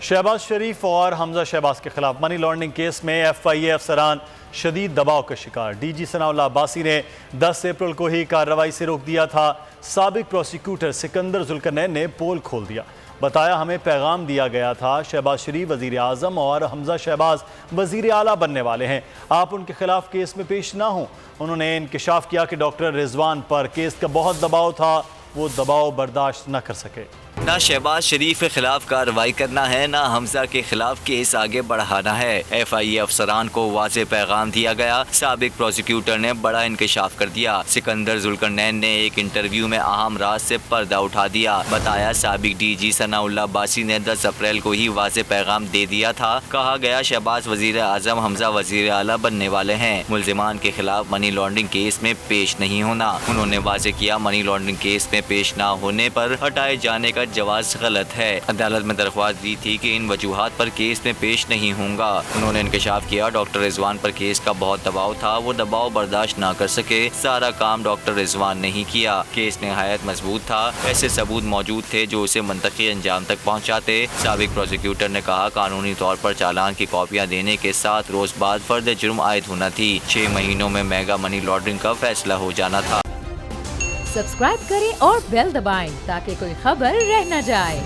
شہباز شریف اور حمزہ شہباز کے خلاف منی لانڈرنگ کیس میں ایف آئی اے افسران شدید دباؤ کا شکار۔ ڈی جی ثناء اللہ عباسی نے 10 اپریل کو ہی کارروائی سے روک دیا تھا۔ سابق پروسیکیوٹر سکندر ذوالقرنین نے پول کھول دیا، بتایا ہمیں پیغام دیا گیا تھا شہباز شریف وزیر اعظم اور حمزہ شہباز وزیر اعلیٰ بننے والے ہیں، آپ ان کے خلاف کیس میں پیش نہ ہوں۔ انہوں نے انکشاف کیا کہ ڈاکٹر رضوان پر کیس کا بہت دباؤ تھا، وہ دباؤ برداشت نہ کر سکے۔ نہ شہباز شریف کے خلاف کارروائی کرنا ہے، نہ حمزہ کے خلاف کیس آگے بڑھانا ہے۔ ایف آئی اے افسران کو واضح پیغام دیا گیا۔ سابق پروسیکیوٹر نے بڑا انکشاف کر دیا۔ سکندر ذوالقرنین نے ایک انٹرویو میں اہم راز سے پردہ اٹھا دیا، بتایا سابق ڈی جی ثناء اللہ عباسی نے 10 اپریل کو ہی واضح پیغام دے دیا تھا۔ کہا گیا شہباز وزیر اعظم، حمزہ وزیر اعلیٰ بننے والے ہیں، ملزمان کے خلاف منی لانڈرنگ کیس میں پیش نہیں ہونا۔ انہوں نے واضح کیا منی لانڈرنگ کیس میں پیش نہ ہونے پر ہٹائے جانے کا جواز غلط ہے۔ عدالت میں درخواست دی تھی کہ ان وجوہات پر کیس میں پیش نہیں ہوں گا۔ انہوں نے انکشاف کیا ڈاکٹر رضوان پر کیس کا بہت دباؤ تھا، وہ دباؤ برداشت نہ کر سکے، سارا کام ڈاکٹر رضوان نے ہی کیا، کیس نہایت مضبوط تھا، ایسے ثبوت موجود تھے جو اسے منطقی انجام تک پہنچاتے۔ سابق پروسیکیوٹر نے کہا قانونی طور پر چالان کی کاپیاں دینے کے 7 روز بعد فرد جرم عائد ہونا تھی، 6 مہینوں میں میگا منی لانڈرنگ کا فیصلہ ہو جانا تھا۔ سبسکرائب کریں اور بیل دبائیں تاکہ کوئی خبر رہ نہ جائے۔